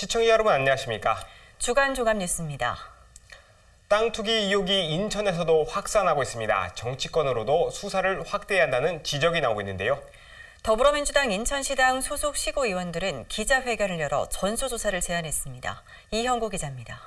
시청자 여러분 안녕하십니까? 주간 종합 뉴스입니다. 땅 투기 의혹이 인천에서도 확산하고 있습니다. 정치권으로도 수사를 확대해야 한다는 지적이 나오고 있는데요. 더불어민주당 인천시당 소속 시구의원들은 기자회견을 열어 전수조사를 제안했습니다. 이형구 기자입니다.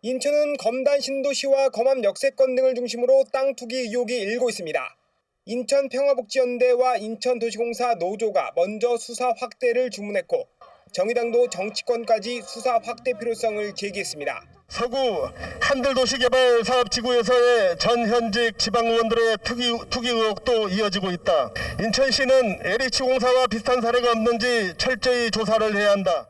인천은 검단 신도시와 검암 역세권 등을 중심으로 땅 투기 의혹이 일고 있습니다. 인천평화복지연대와 인천도시공사 노조가 먼저 수사 확대를 주문했고 정의당도 정치권까지 수사 확대 필요성을 제기했습니다. 서구 한들도시개발사업지구에서의 전 현직 지방의원들의 투기 의혹도 이어지고 있다. 인천시는 LH공사와 비슷한 사례가 없는지 철저히 조사를 해야 한다.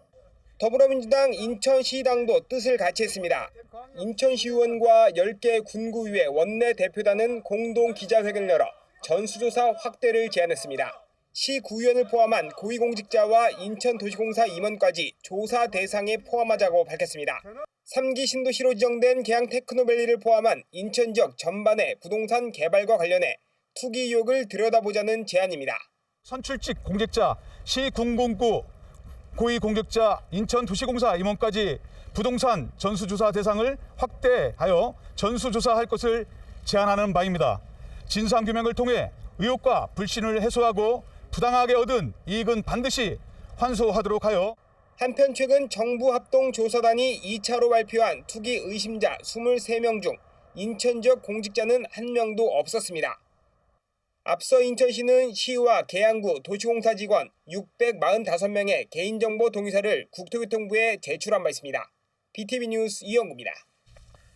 더불어민주당 인천시당도 뜻을 같이 했습니다. 인천시의원과 10개 군구의회 원내대표단은 공동 기자회견을 열어 전수조사 확대를 제안했습니다. 시구의원을 포함한 고위공직자와 인천도시공사 임원까지 조사 대상에 포함하자고 밝혔습니다. 3기 신도시로 지정된 계양 테크노밸리를 포함한 인천 지역 전반의 부동산 개발과 관련해 투기 의혹을 들여다보자는 제안입니다. 선출직 공직자, 시군공구, 고위공직자, 인천도시공사 임원까지 부동산 전수조사 대상을 확대하여 전수조사할 것을 제안하는 바입니다. 진상규명을 통해 의혹과 불신을 해소하고 부당하게 얻은 이익은 반드시 환수하도록 하여 한편 최근 정부 합동조사단이 2차로 발표한 투기 의심자 23명 중 인천 지역 공직자는 한 명도 없었습니다. 앞서 인천시는 시와 계양구 도시공사 직원 645명의 개인정보 동의서를 국토교통부에 제출한 바 있습니다. BTV 뉴스 이영구입니다.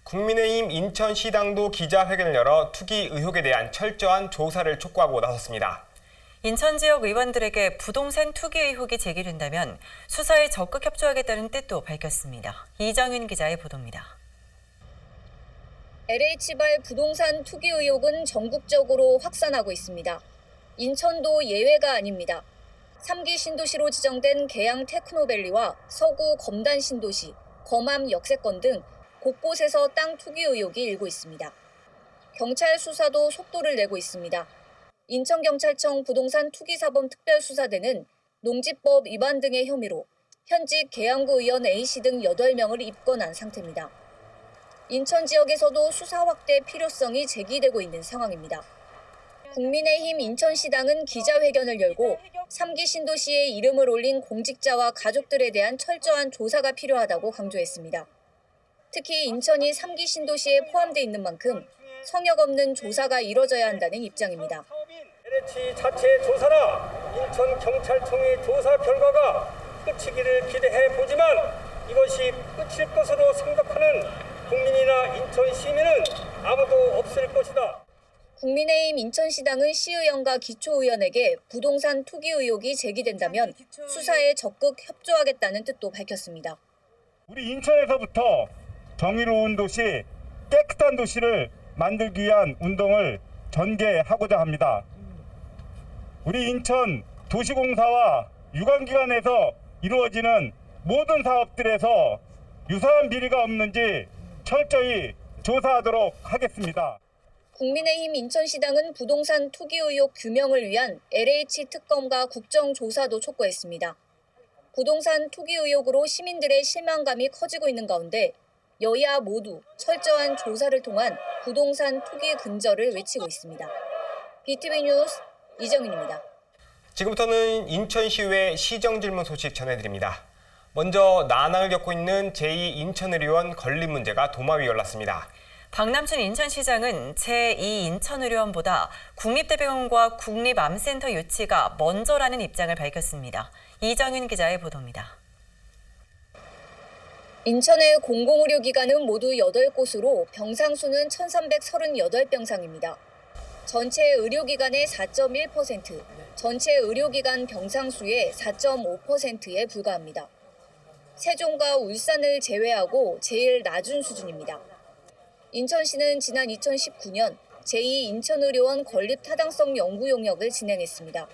국민의힘 인천시당도 기자회견을 열어 투기 의혹에 대한 철저한 조사를 촉구하고 나섰습니다. 인천 지역 의원들에게 부동산 투기 의혹이 제기된다면 수사에 적극 협조하겠다는 뜻도 밝혔습니다. 이정윤 기자의 보도입니다. LH발 부동산 투기 의혹은 전국적으로 확산하고 있습니다. 인천도 예외가 아닙니다. 3기 신도시로 지정된 계양 테크노밸리와 서구 검단 신도시, 검암 역세권 등 곳곳에서 땅 투기 의혹이 일고 있습니다. 경찰 수사도 속도를 내고 있습니다. 인천경찰청 부동산 투기사범 특별수사대는 농지법 위반 등의 혐의로 현직 계양구 의원 A씨 등 8명을 입건한 상태입니다. 인천 지역에서도 수사 확대 필요성이 제기되고 있는 상황입니다. 국민의힘 인천시당은 기자회견을 열고 3기 신도시에 이름을 올린 공직자와 가족들에 대한 철저한 조사가 필요하다고 강조했습니다. 특히 인천이 3기 신도시에 포함돼 있는 만큼 성역 없는 조사가 이뤄져야 한다는 입장입니다. LH 자체 조사나 인천경찰청의 조사 결과가 끝이기를 기대해 보지만 이것이 끝일 것으로 생각하는 국민이나 인천 시민은 아무도 없을 것이다. 국민의힘 인천시당은 시의원과 기초의원에게 부동산 투기 의혹이 제기된다면 수사에 적극 협조하겠다는 뜻도 밝혔습니다. 우리 인천에서부터 정의로운 도시, 깨끗한 도시를 만들기 위한 운동을 전개하고자 합니다. 우리 인천 도시공사와 유관기관에서 이루어지는 모든 사업들에서 유사한 비리가 없는지 철저히 조사하도록 하겠습니다. 국민의힘 인천시당은 부동산 투기 의혹 규명을 위한 LH 특검과 국정조사도 촉구했습니다. 부동산 투기 의혹으로 시민들의 실망감이 커지고 있는 가운데 여야 모두 철저한 조사를 통한 부동산 투기 근절을 외치고 있습니다. BTV 뉴스 이정윤입니다. 지금부터는 인천시의회 시정질문 소식 전해드립니다. 먼저 난항을 겪고 있는 제2인천의료원 건립 문제가 도마 위에 올랐습니다. 박남춘 인천시장은 제2인천의료원보다 국립대병원과 국립암센터 유치가 먼저라는 입장을 밝혔습니다. 이정윤 기자의 보도입니다. 인천의 공공의료기관은 모두 8곳으로 병상 수는 1,338병상입니다. 전체 의료기관의 4.1%, 전체 의료기관 병상 수의 4.5%에 불과합니다. 세종과 울산을 제외하고 제일 낮은 수준입니다. 인천시는 지난 2019년 제2인천의료원 건립 타당성 연구 용역을 진행했습니다.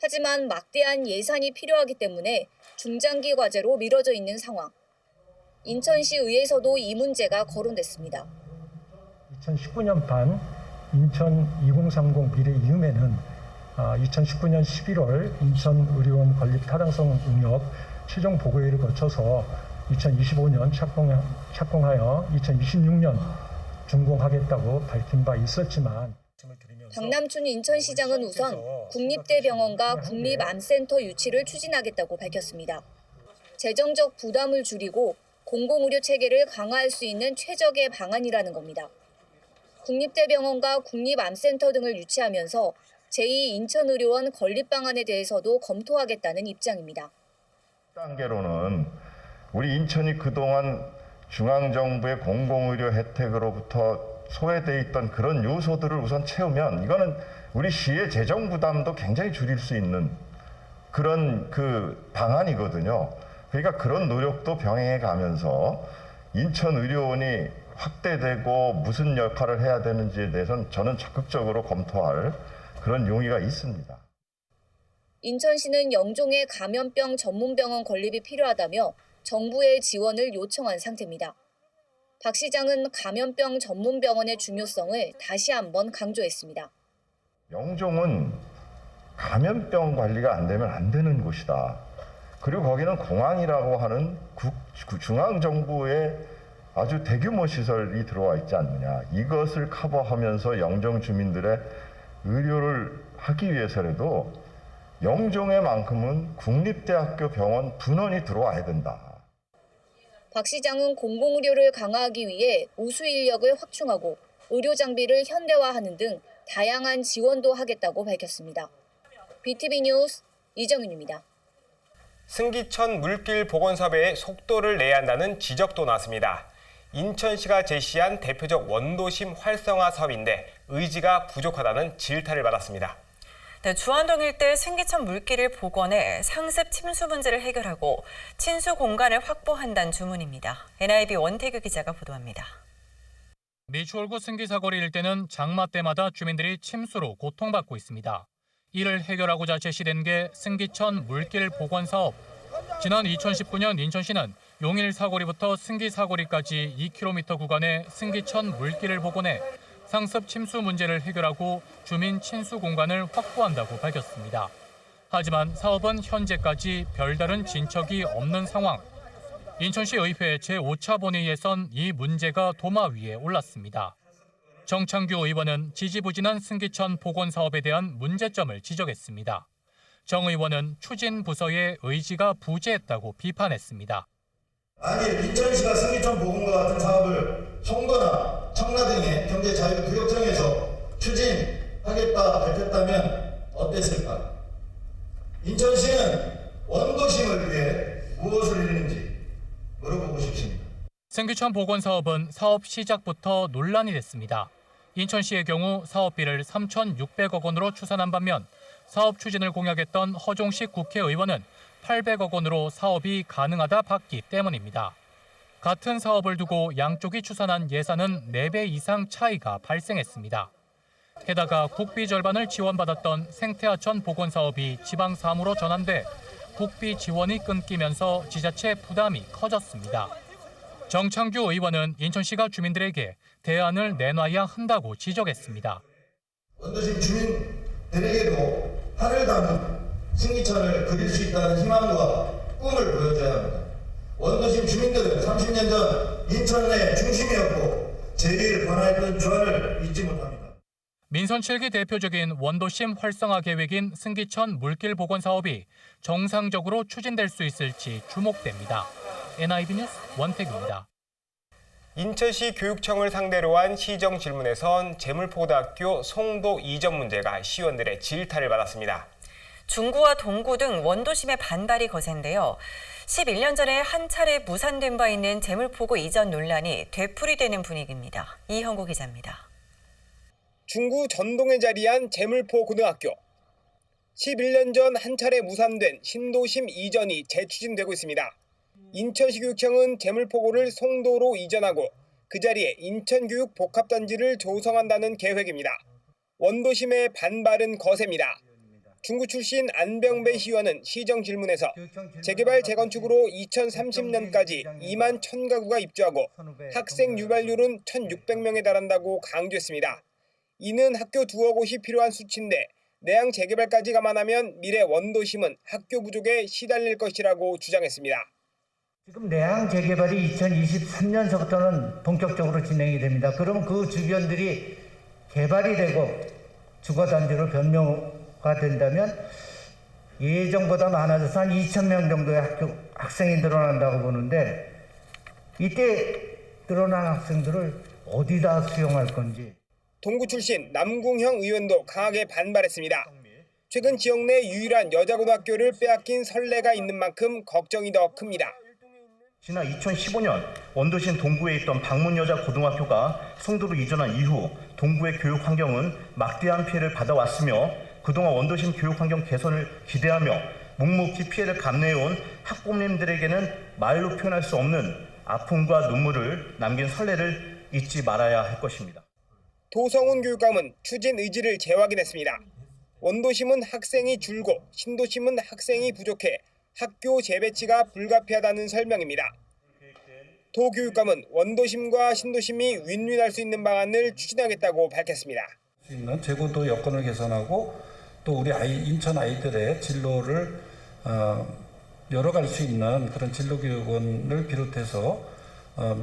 하지만 막대한 예산이 필요하기 때문에 중장기 과제로 미뤄져 있는 상황. 인천시 의회에서도 이 문제가 거론됐습니다. 2019년판 인천 2030 미래 이음에는 2019년 11월 인천의료원 건립 타당성 용역 최종 보고회를 거쳐서 2025년 착공하여 2026년 준공하겠다고 밝힌 바 있었지만 박남춘 인천시장은 우선 국립대병원과 국립암센터 유치를 추진하겠다고 밝혔습니다. 재정적 부담을 줄이고 공공의료 체계를 강화할 수 있는 최적의 방안이라는 겁니다. 국립대병원과 국립암센터 등을 유치하면서 제2인천의료원 건립 방안에 대해서도 검토하겠다는 입장입니다. 단계로는 우리 인천이 그동안 중앙정부의 공공의료 혜택으로부터 소외돼 있던 그런 요소들을 우선 채우면 이거는 우리 시의 재정 부담도 굉장히 줄일 수 있는 그런 방안이거든요. 그러니까 그런 노력도 병행해 가면서 인천의료원이 확대되고 무슨 역할을 해야 되는지에 대해서는 저는 적극적으로 검토할 그런 용의가 있습니다. 인천시는 영종의 감염병 전문병원 건립이 필요하다며 정부의 지원을 요청한 상태입니다. 박 시장은 감염병 전문병원의 중요성을 다시 한번 강조했습니다. 영종은 감염병 관리가 안 되면 안 되는 곳이다. 그리고 거기는 공항이라고 하는 중앙정부의 아주 대규모 시설이 들어와 있지 않느냐. 이것을 커버하면서 영종 주민들의 의료를 하기 위해서라도 영종에만큼은 국립대학교 병원 분원이 들어와야 된다. 박 시장은 공공의료를 강화하기 위해 우수 인력을 확충하고 의료 장비를 현대화하는 등 다양한 지원도 하겠다고 밝혔습니다. BTV 뉴스 이정윤입니다. 승기천 물길 복원 사업에 속도를 내야 한다는 지적도 나왔습니다. 인천시가 제시한 대표적 원도심 활성화 사업인데 의지가 부족하다는 질타를 받았습니다. 네, 주안동 일대 승기천 물길을 복원해 상습 침수 문제를 해결하고 친수 공간을 확보한다는 주문입니다. NIB 원태규 기자가 보도합니다. 미추홀구 승기사거리 일대는 장마 때마다 주민들이 침수로 고통받고 있습니다. 이를 해결하고자 제시된 게 승기천 물길 복원 사업. 지난 2019년 인천시는 용일 사거리부터 승기 사거리까지 2km 구간의 승기천 물길을 복원해 상습 침수 문제를 해결하고 주민 친수 공간을 확보한다고 밝혔습니다. 하지만 사업은 현재까지 별다른 진척이 없는 상황. 인천시 의회 제5차 본회의에선 이 문제가 도마 위에 올랐습니다. 정창규 의원은 지지부진한 승기천 복원 사업에 대한 문제점을 지적했습니다. 정 의원은 추진 부서의 의지가 부재했다고 비판했습니다. 아니 인천시가 승기천 복원과 같은 사업을 송도나 청라 등의 경제자유구역청에서 추진하겠다 밝혔다면 어땠을까? 인천시는 원도심을 위해 무엇을 했는지 물어보고 싶습니다. 승기천 복원 사업은 사업 시작부터 논란이 됐습니다. 인천시의 경우 사업비를 3,600억 원으로 추산한 반면 사업 추진을 공약했던 허종식 국회의원은 800억 원으로 사업이 가능하다 봤기 때문입니다. 같은 사업을 두고 양쪽이 추산한 예산은 4배 이상 차이가 발생했습니다. 게다가 국비 절반을 지원받았던 생태하천 복원 사업이 지방 사무로 전환돼 국비 지원이 끊기면서 지자체 부담이 커졌습니다. 정창규 의원은 인천시가 주민들에게 대안을 내놔야 한다고 지적했습니다. 원도심 주민들에게도 하늘 담은 승기천을 그릴 수 있다는 희망과 꿈을 보여줘야 합니다. 원도심 주민들은 30년 전 인천 내 중심이었고 제리를 권하였던 주안을 잊지 못합니다. 민선 7기 대표적인 원도심 활성화 계획인 승기천 물길 복원 사업이 정상적으로 추진될 수 있을지 주목됩니다. NIB 뉴스 원태규입니다. 인천시 교육청을 상대로 한 시정 질문에선 재물포고등학교 송도 이전 문제가 시의원들의 질타를 받았습니다. 중구와 동구 등 원도심의 반발이 거센데요. 11년 전에 한 차례 무산된 바 있는 재물포고 이전 논란이 되풀이되는 분위기입니다. 이형구 기자입니다. 중구 전동에 자리한 재물포 고등학교. 11년 전 한 차례 무산된 신도심 이전이 재추진되고 있습니다. 인천시 교육청은 재물포고를 송도로 이전하고 그 자리에 인천교육복합단지를 조성한다는 계획입니다. 원도심의 반발은 거셉니다. 중구 출신 안병배 시의원은 시정 질문에서 재개발 재건축으로 2030년까지 2만 1,000가구가 입주하고 학생 유발률은 1,600명에 달한다고 강조했습니다. 이는 학교 두어 곳이 필요한 수치인데 내양 재개발까지 감안하면 미래 원도심은 학교 부족에 시달릴 것이라고 주장했습니다. 지금 내양 재개발이 2023년서부터는 본격적으로 진행이 됩니다. 그럼 그 주변들이 개발이 되고 주거단지로 변모가 된다면 예정보다 많아져서 한 2,000명 정도의 학생이 늘어난다고 보는데 이때 늘어난 학생들을 어디다 수용할 건지. 동구 출신 남궁형 의원도 강하게 반발했습니다. 최근 지역 내 유일한 여자고등학교를 빼앗긴 선례가 있는 만큼 걱정이 더 큽니다. 지난 2015년 원도심 동구에 있던 방문여자고등학교가 송도로 이전한 이후 동구의 교육 환경은 막대한 피해를 받아왔으며 그동안 원도심 교육 환경 개선을 기대하며 묵묵히 피해를 감내해온 학부모님들에게는 말로 표현할 수 없는 아픔과 눈물을 남긴 선례를 잊지 말아야 할 것입니다. 도성훈 교육감은 추진 의지를 재확인했습니다. 원도심은 학생이 줄고 신도심은 학생이 부족해 학교 재배치가 불가피하다는 설명입니다. 도 교육감은 원도심과 신도심이 윈윈할 수 있는 방안을 추진하겠다고 밝혔습니다. 재고도 여건을 개선하고 또 우리 인천 아이들의 진로를 열어갈 수 있는 그런 진로교육원을 비롯해서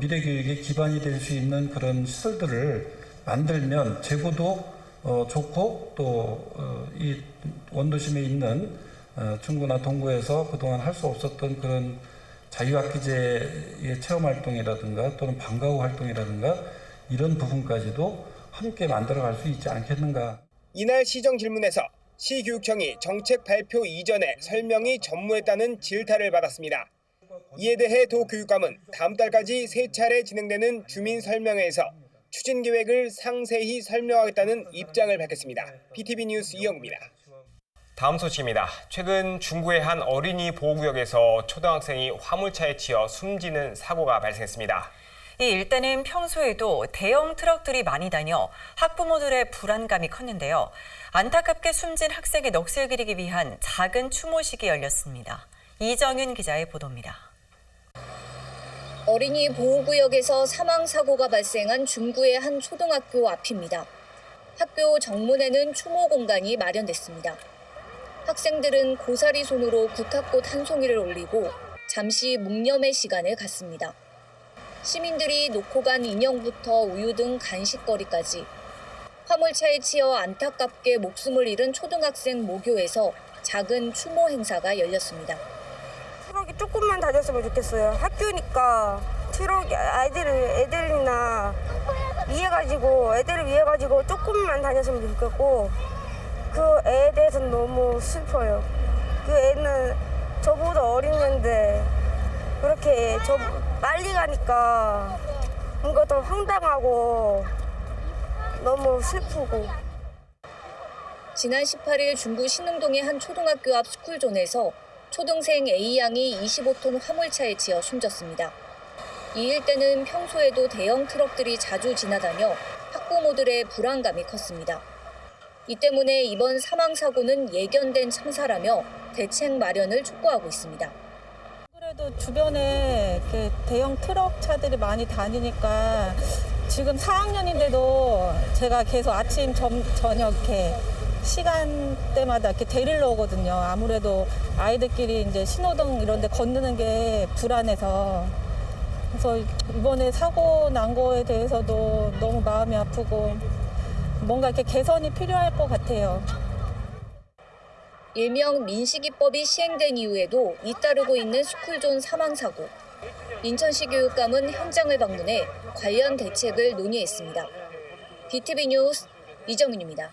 미래 교육의 기반이 될 수 있는 그런 시설들을 만들면 재고도 좋고 또 이 원도심에 있는 중구나 동구에서 그동안 할 수 없었던 그런 자유학기제의 체험활동이라든가 또는 방과 후 활동이라든가 이런 부분까지도 함께 만들어갈 수 있지 않겠는가. 이날 시정 질문에서 시교육청이 정책 발표 이전에 설명이 전무했다는 질타를 받았습니다. 이에 대해 도 교육감은 다음 달까지 3차례 진행되는 주민 설명회에서 추진 계획을 상세히 설명하겠다는 입장을 밝혔습니다. BTV 뉴스 이영구입니다. 다음 소식입니다. 최근 중구의 한 어린이 보호구역에서 초등학생이 화물차에 치여 숨지는 사고가 발생했습니다. 이 일대는 평소에도 대형 트럭들이 많이 다녀 학부모들의 불안감이 컸는데요. 안타깝게 숨진 학생의 넋을 기리기 위한 작은 추모식이 열렸습니다. 이정윤 기자의 보도입니다. 어린이 보호구역에서 사망사고가 발생한 중구의 한 초등학교 앞입니다. 학교 정문에는 추모 공간이 마련됐습니다. 학생들은 고사리 손으로 국화꽃 한 송이를 올리고 잠시 묵념의 시간을 갖습니다. 시민들이 놓고 간 인형부터 우유 등 간식거리까지 화물차에 치여 안타깝게 목숨을 잃은 초등학생 모교에서 작은 추모 행사가 열렸습니다. 트럭이 조금만 다녔으면 좋겠어요. 학교니까 트럭이 애들이나 애들을 위해 가지고 조금만 다녔으면 좋겠고 그 애에 대해서는 너무 슬퍼요. 그 애는 저보다 어린 애인데 그렇게 빨리 가니까 뭔가 더 황당하고 너무 슬프고. 지난 18일 중구 신흥동의 한 초등학교 앞 스쿨존에서 초등생 A양이 25톤 화물차에 치여 숨졌습니다. 이 일대는 평소에도 대형 트럭들이 자주 지나다녀 학부모들의 불안감이 컸습니다. 이 때문에 이번 사망사고는 예견된 참사라며 대책 마련을 촉구하고 있습니다. 그래도 주변에 이렇게 대형 트럭 차들이 많이 다니니까 지금 4학년인데도 제가 계속 아침, 저녁 이렇게 시간대마다 이렇게 데리러 오거든요. 아무래도 아이들끼리 이제 신호등 이런 데 건너는 게 불안해서. 그래서 이번에 사고 난 거에 대해서도 너무 마음이 아프고 뭔가 이렇게 개선이 필요할 것 같아요. 일명 민식이법이 시행된 이후에도 잇따르고 있는 스쿨존 사망사고. 인천시 교육감은 현장을 방문해 관련 대책을 논의했습니다. BTV 뉴스 이정윤입니다.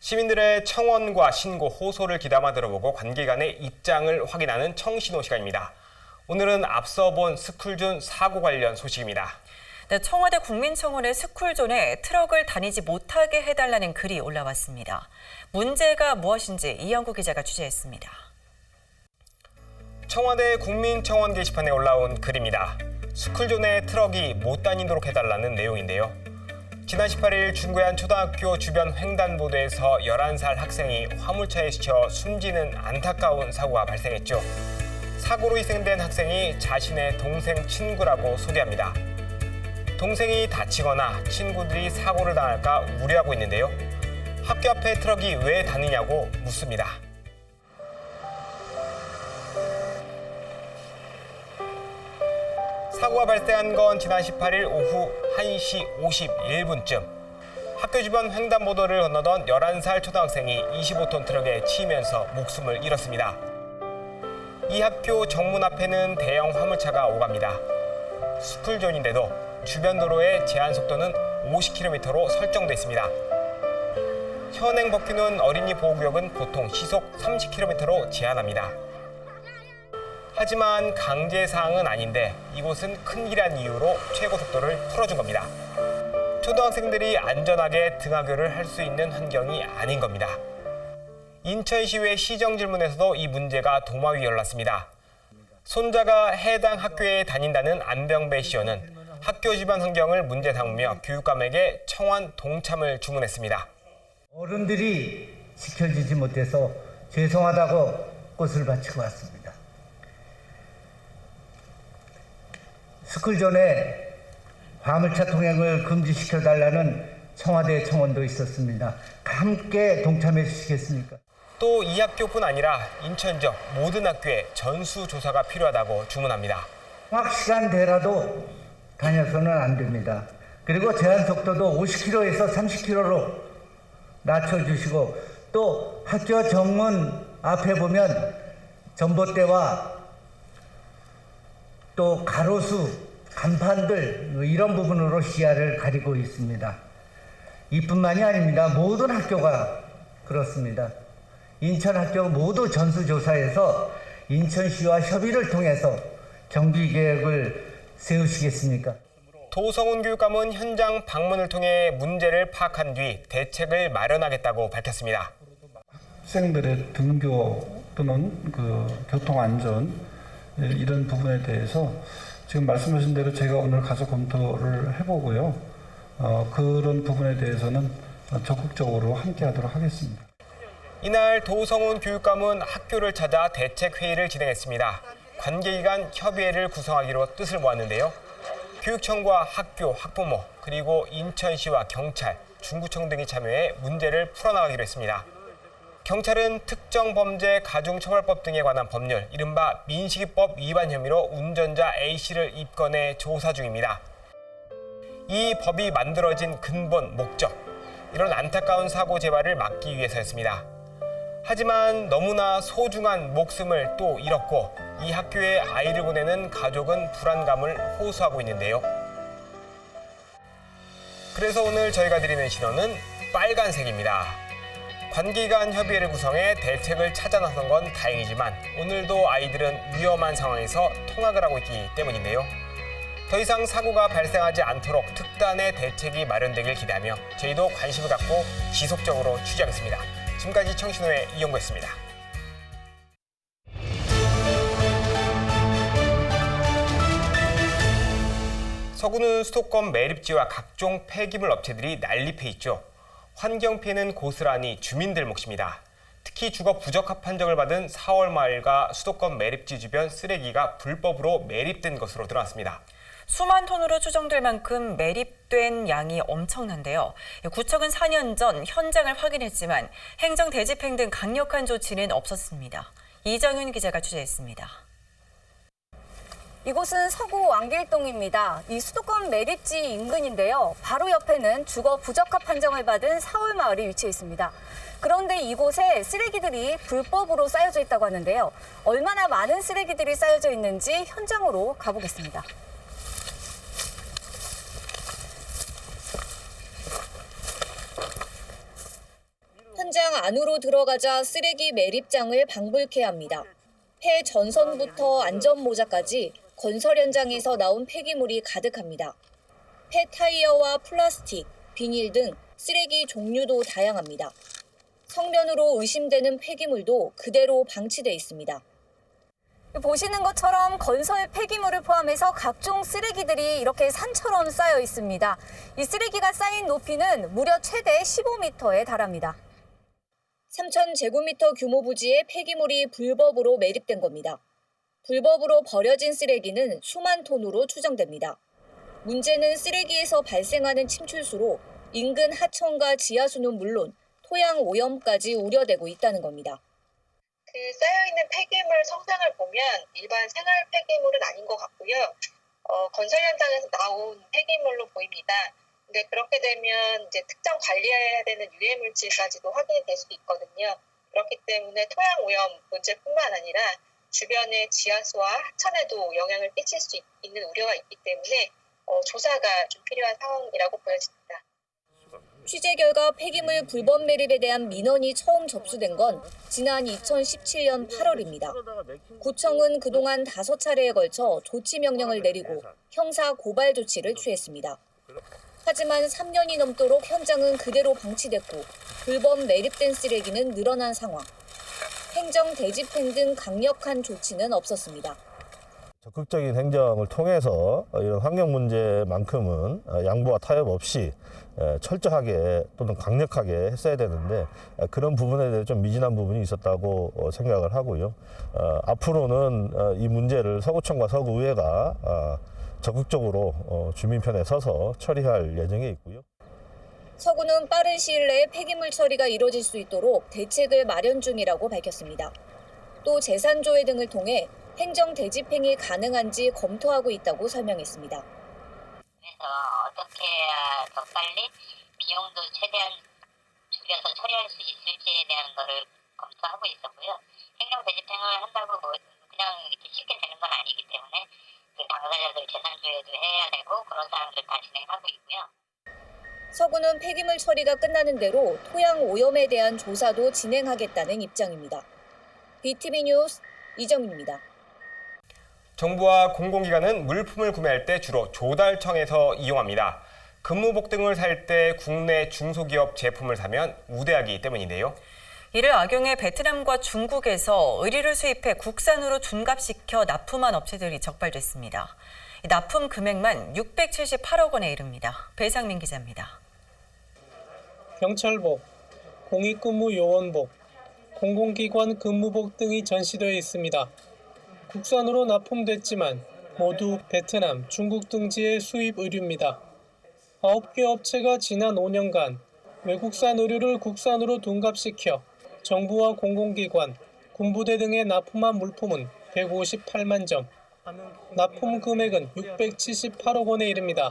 시민들의 청원과 신고, 호소를 귀담아 들어보고 관계간의 입장을 확인하는 청신호 시간입니다. 오늘은 앞서 본 스쿨존 사고 관련 소식입니다. 네, 청와대 국민청원의 스쿨존에 트럭을 다니지 못하게 해달라는 글이 올라왔습니다. 문제가 무엇인지 이영구 기자가 취재했습니다. 청와대 국민청원 게시판에 올라온 글입니다. 스쿨존에 트럭이 못 다니도록 해달라는 내용인데요. 지난 18일 중구의 한 초등학교 주변 횡단보도에서 11살 학생이 화물차에 치여 숨지는 안타까운 사고가 발생했죠. 사고로 희생된 학생이 자신의 동생 친구라고 소개합니다. 동생이 다치거나 친구들이 사고를 당할까 우려하고 있는데요. 학교 앞에 트럭이 왜 다니냐고 묻습니다. 사고가 발생한 건 지난 18일 오후 1시 51분쯤. 학교 주변 횡단보도를 건너던 11살 초등학생이 25톤 트럭에 치이면서 목숨을 잃었습니다. 이 학교 정문 앞에는 대형 화물차가 오갑니다. 스쿨존인데도 주변 도로의 제한 속도는 50km로 설정돼 있습니다. 현행 법규는 어린이 보호구역은 보통 시속 30km로 제한합니다. 하지만 강제 사항은 아닌데 이곳은 큰 길이란 이유로 최고 속도를 풀어준 겁니다. 초등학생들이 안전하게 등하교를 할 수 있는 환경이 아닌 겁니다. 인천시의회 시정질문에서도 이 문제가 도마 위에 올랐습니다. 손자가 해당 학교에 다닌다는 안병배 시의원은 학교 주변 환경을 문제 삼으며 교육감에게 청원 동참을 주문했습니다. 어른들이 지켜주지 못해서 죄송하다고 꽃을 바치고 왔습니다. 스쿨존에 화물차 통행을 금지시켜달라는 청와대 청원도 있었습니다. 함께 동참해 주시겠습니까? 또 이 학교뿐 아니라 인천 지역 모든 학교에 전수조사가 필요하다고 주문합니다. 통학 시간대라도 다녀서는 안 됩니다. 그리고 제한 속도도 50km에서 30km로 낮춰주시고 또 학교 정문 앞에 보면 전봇대와 또 가로수, 간판들 이런 부분으로 시야를 가리고 있습니다. 이뿐만이 아닙니다. 모든 학교가 그렇습니다. 인천 학교 모두 전수조사해서 인천시와 협의를 통해서 정비 계획을 세우시겠습니까? 도성훈 교육감은 현장 방문을 통해 문제를 파악한 뒤 대책을 마련하겠다고 밝혔습니다. 학생들의 등교 또는 교통 안전 이런 부분에 대해서 지금 말씀하신 대로 제가 오늘 가서 검토를 해보고요. 그런 부분에 대해서는 적극적으로 함께하도록 하겠습니다. 이날 도성훈 교육감은 학교를 찾아 대책 회의를 진행했습니다. 관계기관 협의회를 구성하기로 뜻을 모았는데요. 교육청과 학교, 학부모, 그리고 인천시와 경찰, 중구청 등이 참여해 문제를 풀어나가기로 했습니다. 경찰은 특정 범죄 가중처벌법 등에 관한 법률, 이른바 민식이법 위반 혐의로 운전자 A씨를 입건해 조사 중입니다. 이 법이 만들어진 근본 목적, 이런 안타까운 사고 재발을 막기 위해서였습니다. 하지만 너무나 소중한 목숨을 또 잃었고 이 학교에 아이를 보내는 가족은 불안감을 호소하고 있는데요. 그래서 오늘 저희가 드리는 신호는 빨간색입니다. 관계기관 협의회를 구성해 대책을 찾아 나선 건 다행이지만 오늘도 아이들은 위험한 상황에서 통학을 하고 있기 때문인데요. 더 이상 사고가 발생하지 않도록 특단의 대책이 마련되길 기대하며 저희도 관심을 갖고 지속적으로 취재하겠습니다. 지금까지 청신호의 이영구였습니다. 서구는 수도권 매립지와 각종 폐기물 업체들이 난립해 있죠. 환경 피해는 고스란히 주민들 몫입니다. 특히 주거 부적합 판정을 받은 4월 마을과 수도권 매립지 주변 쓰레기가 불법으로 매립된 것으로 드러났습니다. 수만 톤으로 추정될 만큼 매립된 양이 엄청난데요. 구청은 4년 전 현장을 확인했지만 행정 대집행 등 강력한 조치는 없었습니다. 이정윤 기자가 취재했습니다. 이곳은 서구 왕길동입니다. 이 수도권 매립지 인근인데요. 바로 옆에는 주거 부적합 판정을 받은 4월 마을이 위치해 있습니다. 그런데 이곳에 쓰레기들이 불법으로 쌓여져 있다고 하는데요. 얼마나 많은 쓰레기들이 쌓여져 있는지 현장으로 가보겠습니다. 현장 안으로 들어가자 쓰레기 매립장을 방불케 합니다. 폐 전선부터 안전모자까지 건설 현장에서 나온 폐기물이 가득합니다. 폐 타이어와 플라스틱, 비닐 등 쓰레기 종류도 다양합니다. 성면으로 의심되는 폐기물도 그대로 방치돼 있습니다. 보시는 것처럼 건설 폐기물을 포함해서 각종 쓰레기들이 이렇게 산처럼 쌓여 있습니다. 이 쓰레기가 쌓인 높이는 무려 최대 15m에 달합니다. 3,000제곱미터 규모 부지에 폐기물이 불법으로 매립된 겁니다. 불법으로 버려진 쓰레기는 수만 톤으로 추정됩니다. 문제는 쓰레기에서 발생하는 침출수로 인근 하천과 지하수는 물론 토양 오염까지 우려되고 있다는 겁니다. 쌓여있는 폐기물 성상을 보면 일반 생활 폐기물은 아닌 것 같고요. 건설 현장에서 나온 폐기물로 보입니다. 근데 그렇게 되면 이제 특정 관리해야 되는 유해 물질까지도 확인이 될 수 있거든요. 그렇기 때문에 토양 오염 문제뿐만 아니라 주변의 지하수와 하천에도 영향을 끼칠 수 있는 우려가 있기 때문에 조사가 좀 필요한 상황이라고 보여집니다. 취재 결과 폐기물 불법 매립에 대한 민원이 처음 접수된 건 지난 2017년 8월입니다. 구청은 그동안 5차례에 걸쳐 조치 명령을 내리고 형사 고발 조치를 취했습니다. 하지만 3년이 넘도록 현장은 그대로 방치됐고 불법 매립된 쓰레기는 늘어난 상황. 행정 대집행 등 강력한 조치는 없었습니다. 적극적인 행정을 통해서 이런 환경 문제만큼은 양보와 타협 없이 철저하게 또는 강력하게 했어야 되는데 그런 부분에 대해 좀 미진한 부분이 있었다고 생각을 하고요. 앞으로는 이 문제를 서구청과 서구의회가 적극적으로 주민 편에 서서 처리할 예정에 있고요. 서구는 빠른 시일 내에 폐기물 처리가 이뤄질 수 있도록 대책을 마련 중이라고 밝혔습니다. 또 재산조회 등을 통해 행정 대집행이 가능한지 검토하고 있다고 설명했습니다. 그래서 어떻게 해야 더 빨리 비용도 최대한 줄여서 처리할 수 있을지에 대한 거를 검토하고 있었고요. 행정 대집행을 한다고 그냥 쉽게 되는 건 아니기 때문에 그 당사자들 재산조회도 해야 되고 그런 사항들 다 진행하고 있고요. 서구는 폐기물 처리가 끝나는 대로 토양 오염에 대한 조사도 진행하겠다는 입장입니다. BTV 뉴스 이정입니다. 정부와 공공기관은 물품을 구매할 때 주로 조달청에서 이용합니다. 근무복 등을 살 때 국내 중소기업 제품을 사면 우대하기 때문인데요. 이를 악용해 베트남과 중국에서 의류를 수입해 국산으로 둔갑시켜 납품한 업체들이 적발됐습니다. 납품 금액만 678억 원에 이릅니다. 배상민 기자입니다. 경찰복, 공익근무 요원복, 공공기관 근무복 등이 전시되어 있습니다. 국산으로 납품됐지만 모두 베트남, 중국 등지의 수입 의류입니다. 9개 업체가 지난 5년간 외국산 의류를 국산으로 둔갑시켜 정부와 공공기관, 군부대 등에 납품한 물품은 158만 점, 납품 금액은 678억 원에 이릅니다.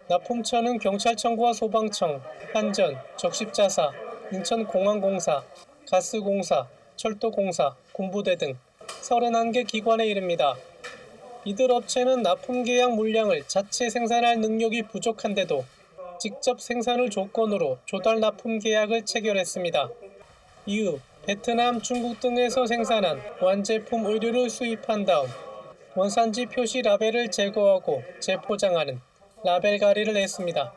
납품처는 경찰청과 소방청, 한전, 적십자사, 인천공항공사, 가스공사, 철도공사, 군부대 등 31개 기관에 이릅니다. 이들 업체는 납품 계약 물량을 자체 생산할 능력이 부족한데도 직접 생산을 조건으로 조달 납품 계약을 체결했습니다. 이후 베트남, 중국 등에서 생산한 완제품 의류를 수입한 다음 원산지 표시 라벨을 제거하고 재포장하는 라벨 가리를 했습니다.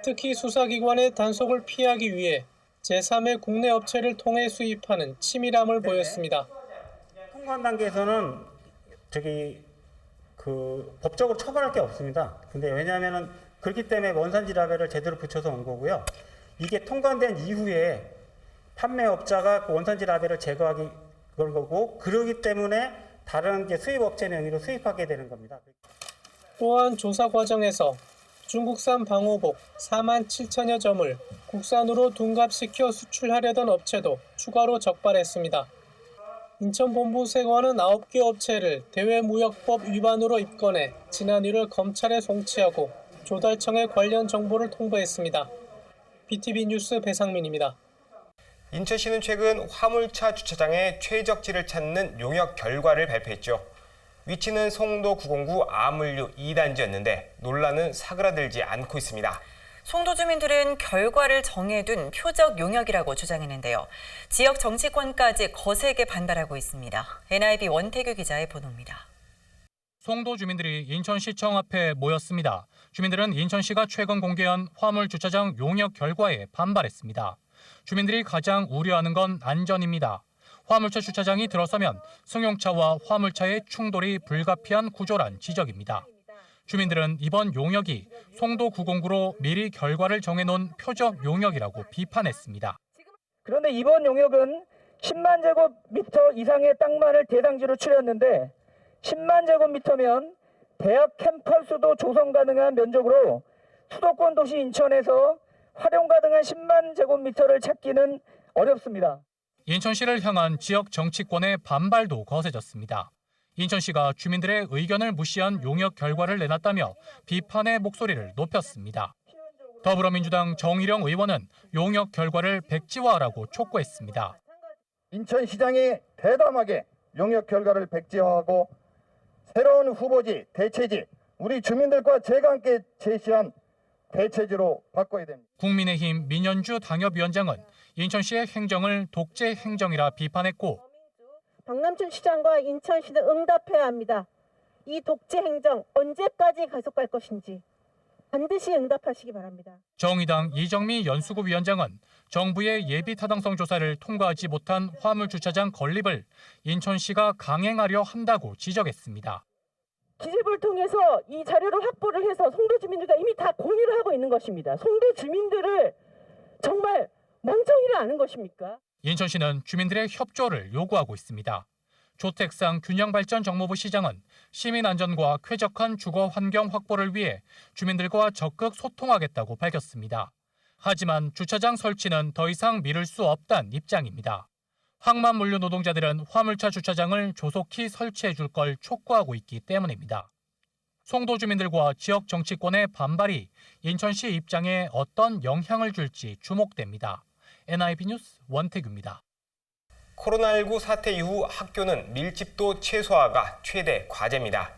특히 수사기관의 단속을 피하기 위해 제3의 국내 업체를 통해 수입하는 치밀함을 보였습니다. 통관 단계에서는 법적으로 처벌할 게 없습니다. 근데 왜냐하면은 그렇기 때문에 원산지 라벨을 제대로 붙여서 온 거고요. 이게 통관된 이후에 판매업자가 그 원산지 라벨을 제거하기 그런 거고, 그러기 때문에 다른 수입업체 명의로 수입하게 되는 겁니다. 또한 조사 과정에서 중국산 방호복 4만 7천여 점을 국산으로 둔갑시켜 수출하려던 업체도 추가로 적발했습니다. 인천본부세관은 9개 업체를 대외무역법 위반으로 입건해 지난 1월 검찰에 송치하고 조달청에 관련 정보를 통보했습니다. BTV 뉴스 배상민입니다. 인천시는 최근 화물차 주차장의 최적지를 찾는 용역 결과를 발표했죠. 위치는 송도 909 아물류 2단지였는데 논란은 사그라들지 않고 있습니다. 송도 주민들은 결과를 정해둔 표적 용역이라고 주장했는데요. 지역 정치권까지 거세게 반발하고 있습니다. NIB 원태규 기자의 보도입니다. 송도 주민들이 인천시청 앞에 모였습니다. 주민들은 인천시가 최근 공개한 화물 주차장 용역 결과에 반발했습니다. 주민들이 가장 우려하는 건 안전입니다. 화물차 주차장이 들어서면 승용차와 화물차의 충돌이 불가피한 구조란 지적입니다. 주민들은 이번 용역이 송도 909로 미리 결과를 정해놓은 표적 용역이라고 비판했습니다. 그런데 이번 용역은 10만 제곱미터 이상의 땅만을 대상지로 추렸는데 10만 제곱미터면 대학 캠퍼스도 조성 가능한 면적으로 수도권 도시 인천에서 활용 가능한 10만 제곱미터를 찾기는 어렵습니다. 인천시를 향한 지역 정치권의 반발도 거세졌습니다. 인천시가 주민들의 의견을 무시한 용역 결과를 내놨다며 비판의 목소리를 높였습니다. 더불어민주당 정일영 의원은 용역 결과를 백지화하라고 촉구했습니다. 인천시장이 대담하게 용역 결과를 백지화하고 새로운 후보지, 대체지, 우리 주민들과 제가 함께 제시한 대체지로 바꿔야 됩니다. 국민의힘 민현주 당협위원장은 인천시의 행정을 독재 행정이라 비판했고 박남춘 시장과 인천시는 응답해야 합니다. 이 독재 행정 언제까지 계속갈 것인지 반드시 응답하시기 바랍니다. 정의당 이정미 연수구 위원장은 정부의 예비 타당성 조사를 통과하지 못한 화물주차장 건립을 인천시가 강행하려 한다고 지적했습니다. 기재부를 통해서 이 자료를 확보를 해서 송도 주민들과 이미 다 공유를 하고 있는 것입니다. 송도 주민들을 정말 멍청이를 아는 것입니까? 인천시는 주민들의 협조를 요구하고 있습니다. 조택상 균형발전 정무부 시장은 시민 안전과 쾌적한 주거 환경 확보를 위해 주민들과 적극 소통하겠다고 밝혔습니다. 하지만 주차장 설치는 더 이상 미룰 수 없다는 입장입니다. 항만 물류 노동자들은 화물차 주차장을 조속히 설치해 줄 걸 촉구하고 있기 때문입니다. 송도 주민들과 지역 정치권의 반발이 인천시 입장에 어떤 영향을 줄지 주목됩니다. NIB 뉴스 원태규입니다. 코로나19 사태 이후 학교는 밀집도 최소화가 최대 과제입니다.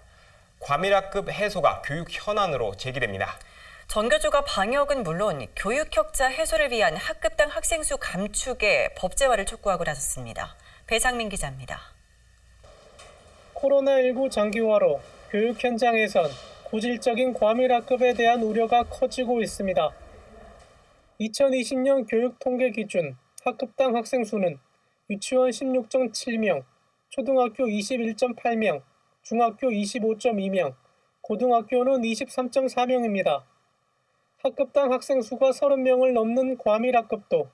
과밀학급 해소가 교육 현안으로 제기됩니다. 전교조가 방역은 물론 교육 격차 해소를 위한 학급당 학생 수 감축에 법제화를 촉구하고 나섰습니다. 배상민 기자입니다. 코로나19 장기화로 교육 현장에선 고질적인 과밀학급에 대한 우려가 커지고 있습니다. 2020년 교육 통계 기준 학급당 학생 수는 유치원 16.7명, 초등학교 21.8명, 중학교 25.2명, 고등학교는 23.4명입니다. 학급당 학생 수가 30명을 넘는 과밀학급도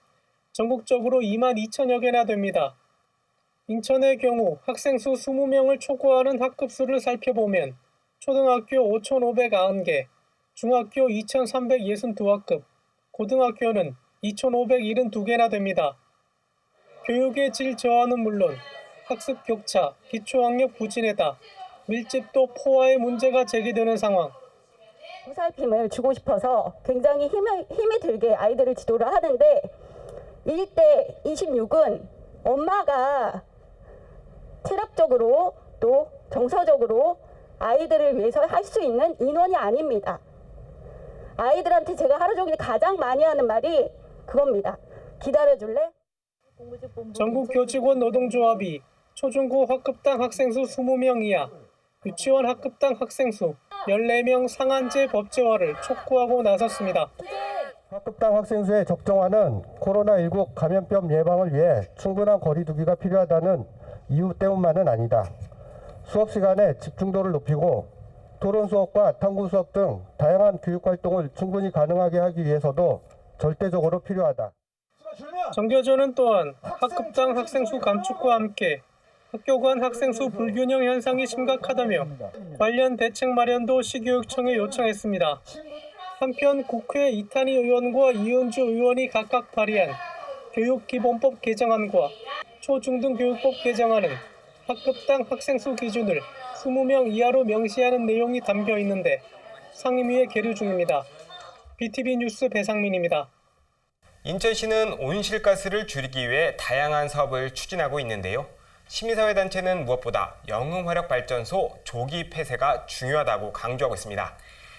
전국적으로 2만 2천여 개나 됩니다. 인천의 경우 학생 수 20명을 초과하는 학급 수를 살펴보면 초등학교 5,590개, 중학교 2,362학급, 고등학교는 2,572개나 됩니다. 교육의 질 저하는 물론 학습 격차, 기초학력 부진에다 밀집도 포화의 문제가 제기되는 상황. 보살핌을 주고 싶어서 굉장히 힘이 들게 아이들을 지도를 하는데 1대 26은 엄마가 체력적으로 또 정서적으로 아이들을 위해서 할 수 있는 인원이 아닙니다. 아이들한테 제가 하루 종일 가장 많이 하는 말이 그겁니다. 기다려줄래? 전국 교직원 노동조합이 초중고 학급당 학생 수 20명 이하, 유치원 학급당 학생 수 14명 상한제 법제화를 촉구하고 나섰습니다. 학급당 학생 수의 적정화는 코로나19 감염병 예방을 위해 충분한 거리 두기가 필요하다는 이유 때문만은 아니다. 수업 시간에 집중도를 높이고 토론 수업과 탐구 수업 등 다양한 교육 활동을 충분히 가능하게 하기 위해서도 절대적으로 필요하다. 전교조는 또한 학급당 학생 수 감축과 함께 학교 간 학생 수 불균형 현상이 심각하다며 관련 대책 마련도 시교육청에 요청했습니다. 한편 국회 이탄희 의원과 이은주 의원이 각각 발의한 교육기본법 개정안과 초중등교육법 개정안은 학급당 학생 수 기준을 20명 이하로 명시하는 내용이 담겨 있는데 상임위에 계류 중입니다. BTV 뉴스 배상민입니다. 인천시는 온실가스를 줄이기 위해 다양한 사업을 추진하고 있는데요. 시민사회단체는 무엇보다 영흥화력발전소 조기 폐쇄가 중요하다고 강조하고 있습니다.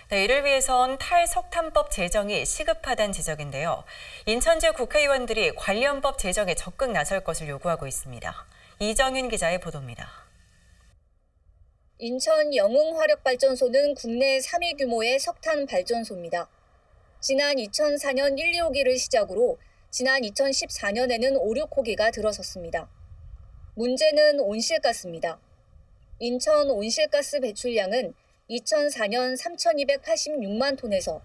네, 이를 위해선 탈석탄법 제정이 시급하다는 지적인데요. 인천지 국회의원들이 관련 법 제정에 적극 나설 것을 요구하고 있습니다. 이정윤 기자의 보도입니다. 인천 영흥화력발전소는 국내 3위 규모의 석탄 발전소입니다. 지난 2004년 1, 2호기를 시작으로 지난 2014년에는 5, 6호기가 들어섰습니다. 문제는 온실가스입니다. 인천 온실가스 배출량은 2004년 3,286만 톤에서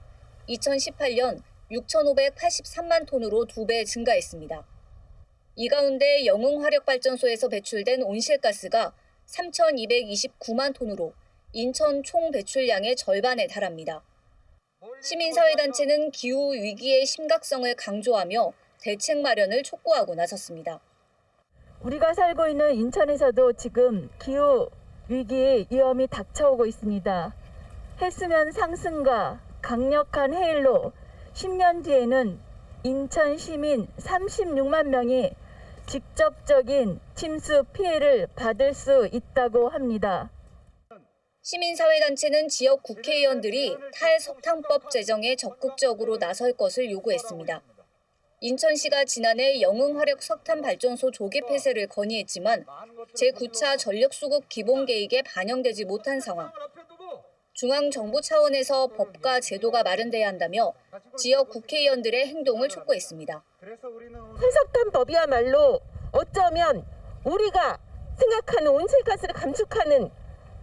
2018년 6,583만 톤으로 2배 증가했습니다. 이 가운데 영흥화력발전소에서 배출된 온실가스가 3,229만 톤으로 인천 총 배출량의 절반에 달합니다. 시민사회단체는 기후 위기의 심각성을 강조하며 대책 마련을 촉구하고 나섰습니다. 우리가 살고 있는 인천에서도 지금 기후 위기의 위험이 닥쳐오고 있습니다. 해수면 상승과 강력한 해일로 10년 뒤에는 인천 시민 36만 명이 직접적인 침수 피해를 받을 수 있다고 합니다. 시민사회단체는 지역 국회의원들이 탈석탄법 제정에 적극적으로 나설 것을 요구했습니다. 인천시가 지난해 영흥화력 석탄발전소 조기 폐쇄를 건의했지만 제9차 전력수급 기본계획에 반영되지 못한 상황. 중앙정부 차원에서 법과 제도가 마련돼야 한다며 지역 국회의원들의 행동을 촉구했습니다. 탈석탄법이야말로 어쩌면 우리가 생각하는 온실가스를 감축하는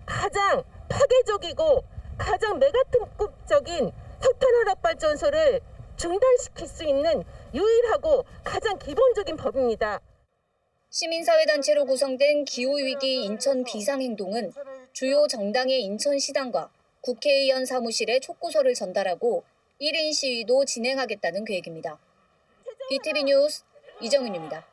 가장 파괴적이고 가장 메가톤급적인 석탄화력발전소를 중단시킬 수 있는 유일하고 가장 기본적인 법입니다. 시민사회단체로 구성된 기후위기 인천 비상행동은 주요 정당의 인천시당과 국회의원 사무실에 촉구서를 전달하고 1인 시위도 진행하겠다는 계획입니다. BTV 뉴스 이정윤입니다.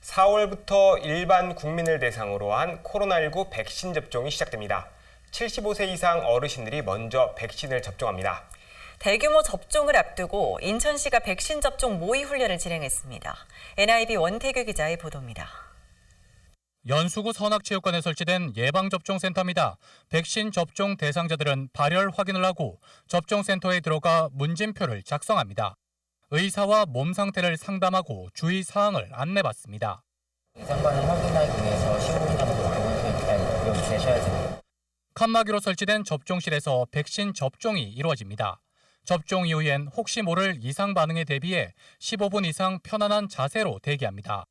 (4월부터) 일반 국민을 대상으로 한 코로나19 백신 접종이 시작됩니다. 75세 이상 어르신들이 먼저 백신을 접종합니다. 대규모 접종을 앞두고 인천시가 백신 접종 모의 훈련을 진행했습니다. NIB 원태규 기자의 보도입니다. 연수구 선악체육관에 설치된 예방접종센터입니다. 백신 접종 대상자들은 발열 확인을 하고 접종센터에 들어가 문진표를 작성합니다. 의사와 몸 상태를 상담하고 주의 사항을 안내받습니다. 이상반을 확인하기 위해서 15분 정도 여기 계셔야 됩니다. 칸막이로 설치된 접종실에서 백신 접종이 이루어집니다. 접종 이후엔 혹시 모를 이상 반응에 대비해 15분 이상 편안한 자세로 대기합니다.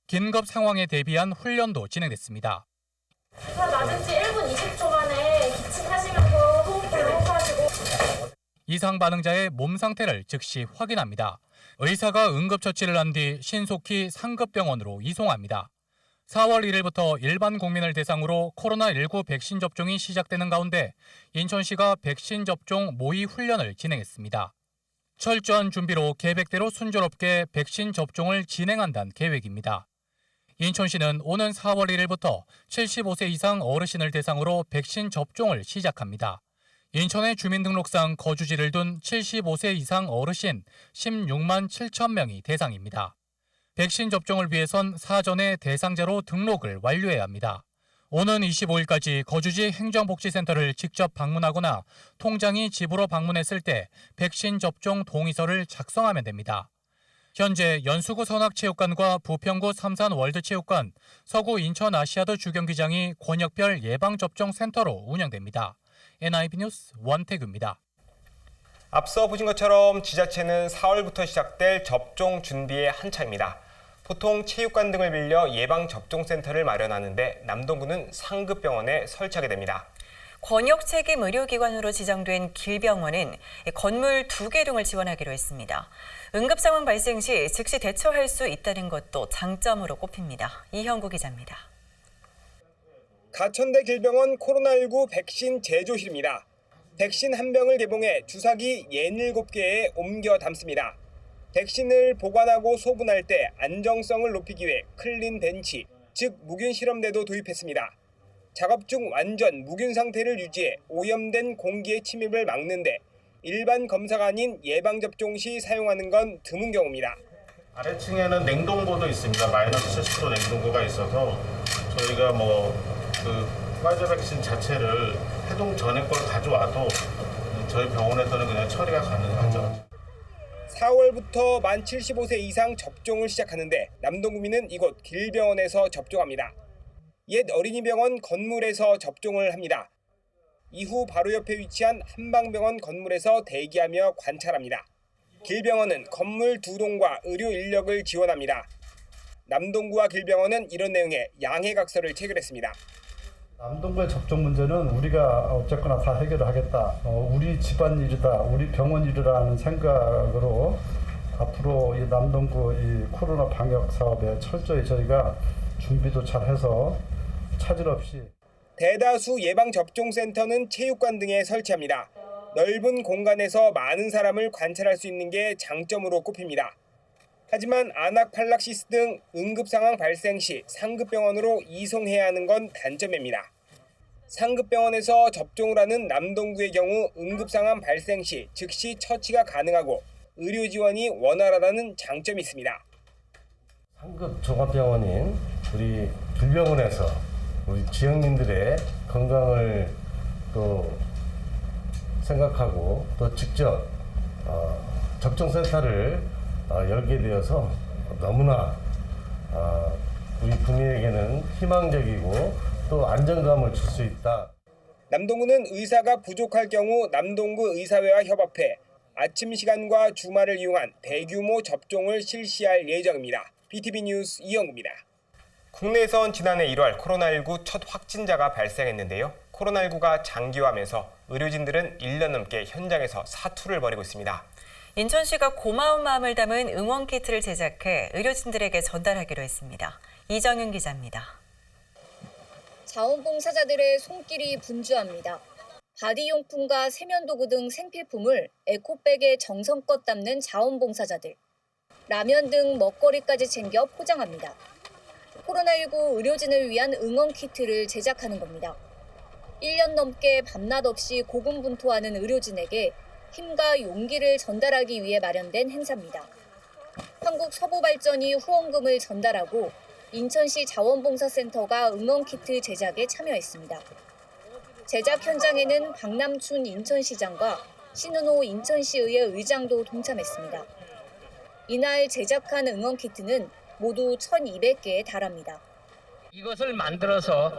긴급 상황에 대비한 훈련도 진행됐습니다. 맞은 지 1분 20초 만에 기침하시면서 호흡을 호흡하시고 이상 반응자의 몸 상태를 즉시 확인합니다. 의사가 응급처치를 한 뒤 신속히 상급병원으로 이송합니다. 4월 1일부터 일반 국민을 대상으로 코로나19 백신 접종이 시작되는 가운데 인천시가 백신 접종 모의 훈련을 진행했습니다. 철저한 준비로 계획대로 순조롭게 백신 접종을 진행한다는 계획입니다. 인천시는 오는 4월 1일부터 75세 이상 어르신을 대상으로 백신 접종을 시작합니다. 인천의 주민등록상 거주지를 둔 75세 이상 어르신 16만 7천 명이 대상입니다. 백신 접종을 위해선 사전에 대상자로 등록을 완료해야 합니다. 오는 25일까지 거주지 행정복지센터를 직접 방문하거나 통장이 집으로 방문했을 때 백신 접종 동의서를 작성하면 됩니다. 현재 연수구 선악체육관과 부평구 삼산월드체육관, 서구 인천 아시아드 주경기장이 권역별 예방접종센터로 운영됩니다. NIB 뉴스 원태규입니다. 앞서 보신 것처럼 지자체는 4월부터 시작될 접종 준비에 한창입니다. 보통 체육관 등을 빌려 예방접종센터를 마련하는데 남동구는 상급병원에 설치하게 됩니다. 권역 책임 의료기관으로 지정된 길병원은 건물 2개 등을 지원하기로 했습니다. 응급 상황 발생 시 즉시 대처할 수 있다는 것도 장점으로 꼽힙니다. 이형구 기자입니다. 가천대 길병원 코로나19 백신 제조실입니다. 백신 한 병을 개봉해 주사기 67개에 옮겨 담습니다. 백신을 보관하고 소분할 때 안정성을 높이기 위해 클린 벤치, 즉 무균 실험대도 도입했습니다. 작업 중 완전 무균 상태를 유지해 오염된 공기의 침입을 막는 데 일반 검사가 아닌 예방접종 시 사용하는 건 드문 경우입니다. 아래층에는 냉동고도 있습니다. 마이너스 70도 냉동고가 있어서 저희가 화이자 백신 자체를 해동 전에 걸 가져와도 저희 병원에서는 그냥 처리가 가능하죠. 4월부터 만 75세 이상 접종을 시작하는데 남동구민은 이곳 길병원에서 접종합니다. 옛 어린이병원 건물에서 접종을 합니다. 이후 바로 옆에 위치한 한방병원 건물에서 대기하며 관찰합니다. 길병원은 건물 2동과 의료 인력을 지원합니다. 남동구와 길병원은 이런 내용의 양해각서를 체결했습니다. 남동구의 접종 문제는 우리가 어쨌거나 다 해결을 하겠다. 우리 집안 일이다, 우리 병원 일이라는 생각으로 앞으로 이 남동구 이 코로나 방역 사업에 철저히 저희가 준비도 잘해서 차질 없이. 대다수 예방접종센터는 체육관 등에 설치합니다. 넓은 공간에서 많은 사람을 관찰할 수 있는 게 장점으로 꼽힙니다. 하지만 안악팔락시스 등 응급상황 발생 시 상급병원으로 이송해야 하는 건 단점입니다. 상급병원에서 접종을 하는 남동구의 경우 응급상황 발생 시 즉시 처치가 가능하고 의료 지원이 원활하다는 장점이 있습니다. 상급 종합병원인 우리 불병원에서 우리 지역민들의 건강을 또 생각하고 또 직접 접종센터를 열게 되어서 너무나 우리 국민에게는 희망적이고 또 안정감을 줄 수 있다. 남동구는 의사가 부족할 경우 남동구 의사회와 협업해 아침 시간과 주말을 이용한 대규모 접종을 실시할 예정입니다. BTV 뉴스 이영구입니다. 국내에선 지난해 1월 코로나19 첫 확진자가 발생했는데요. 코로나19가 장기화하면서 의료진들은 1년 넘게 현장에서 사투를 벌이고 있습니다. 인천시가 고마운 마음을 담은 응원 키트를 제작해 의료진들에게 전달하기로 했습니다. 이정윤 기자입니다. 자원봉사자들의 손길이 분주합니다. 바디용품과 세면도구 등 생필품을 에코백에 정성껏 담는 자원봉사자들. 라면 등 먹거리까지 챙겨 포장합니다. 코로나19 의료진을 위한 응원 키트를 제작하는 겁니다. 1년 넘게 밤낮 없이 고군분투하는 의료진에게 힘과 용기를 전달하기 위해 마련된 행사입니다. 한국서부발전이 후원금을 전달하고 인천시 자원봉사센터가 응원 키트 제작에 참여했습니다. 제작 현장에는 박남춘 인천시장과 신은호 인천시의회 의장도 동참했습니다. 이날 제작한 응원 키트는 모두 1,200개에 달합니다. 이것을 만들어서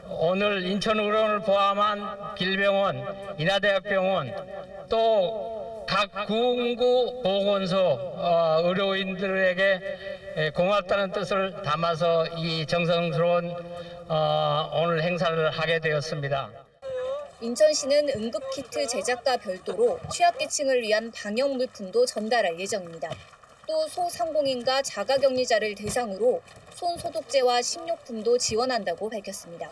오늘 인천의료원을 포함한 길병원, 인하대학병원, 또 각 군구 보건소 의료인들에게 고맙다는 뜻을 담아서 이 정성스러운 오늘 행사를 하게 되었습니다. 인천시는 응급키트 제작과 별도로 취약계층을 위한 방역 물품도 전달할 예정입니다. 또 소상공인과 자가격리자를 대상으로 손소독제와 식료품도 지원한다고 밝혔습니다.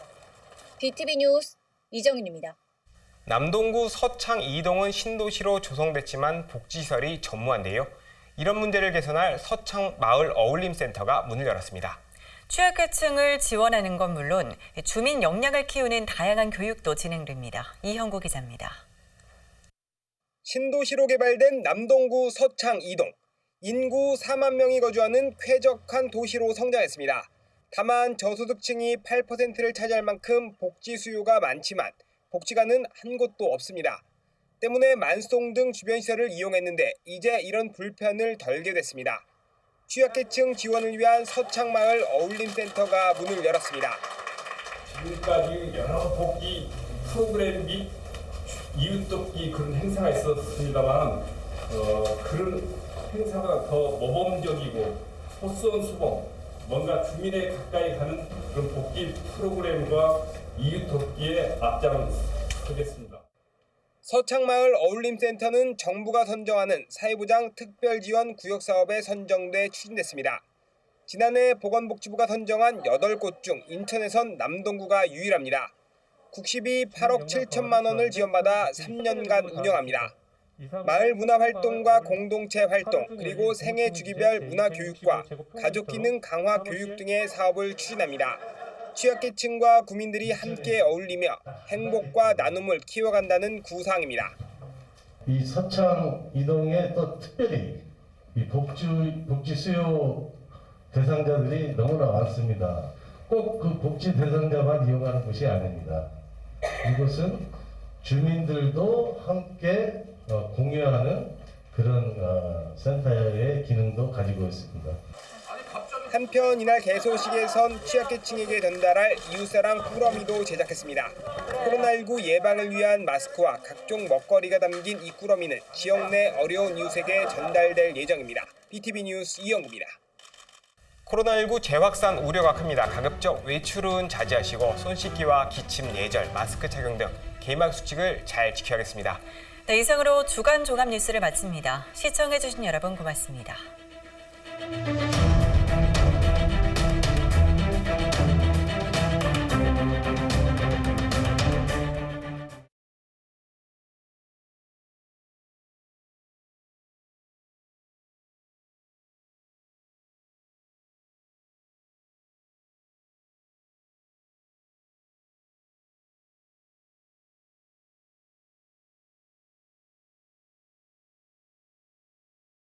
BTV 뉴스 이정윤입니다. 남동구 서창 2동은 신도시로 조성됐지만 복지시설이 전무한데요. 이런 문제를 개선할 서창 마을 어울림센터가 문을 열었습니다. 취약계층을 지원하는 건 물론 주민 역량을 키우는 다양한 교육도 진행됩니다. 이형구 기자입니다. 신도시로 개발된 남동구 서창 2동. 인구 4만 명이 거주하는 쾌적한 도시로 성장했습니다. 다만 저소득층이 8%를 차지할 만큼 복지 수요가 많지만 복지관은 한 곳도 없습니다. 때문에 만송 등 주변 시설을 이용했는데 이제 이런 불편을 덜게 됐습니다. 취약계층 지원을 위한 서창마을 어울림센터가 문을 열었습니다. 지금까지 여러 복지 프로그램 및 이웃돕기 그런 행사가 있었습니다만 그런 행사가 더 모범적이고 소수원수범, 뭔가 주민에 가까이 가는 그런 복지 프로그램과 이웃돕기에 앞장서겠습니다. 서창마을 어울림센터는 정부가 선정하는 사회부장 특별지원 구역사업에 선정돼 추진됐습니다. 지난해 보건복지부가 선정한 8곳 중 인천에선 남동구가 유일합니다. 국시비 8억 7천만 원을 지원받아 3년간 운영합니다. 마을 문화활동과 공동체 활동, 그리고 생애 주기별 문화교육과 가족기능 강화 교육 등의 사업을 추진합니다. 취약계층과 구민들이 함께 어울리며 행복과 나눔을 키워간다는 구상입니다. 이 서창 이동에 또 특별히 이 복지 수요 대상자들이 너무나 많습니다. 꼭 그 복지 대상자만 이용하는 것이 아닙니다. 이곳은 주민들도 함께 공유하는 그런 센터의 기능도 가지고 있습니다. 한편 이날 개소식에선 취약계층에게 전달할 이웃사랑 꾸러미도 제작했습니다. 코로나19 예방을 위한 마스크와 각종 먹거리가 담긴 이 꾸러미는 지역 내 어려운 이웃에게 전달될 예정입니다. BTV 뉴스 이영구입니다. 코로나19 재확산 우려가 큽니다. 가급적 외출은 자제하시고 손 씻기와 기침 예절, 마스크 착용 등 개막 수칙을 잘 지켜야겠습니다. 네, 이상으로 주간 종합 뉴스를 마칩니다. 시청해주신 여러분 고맙습니다.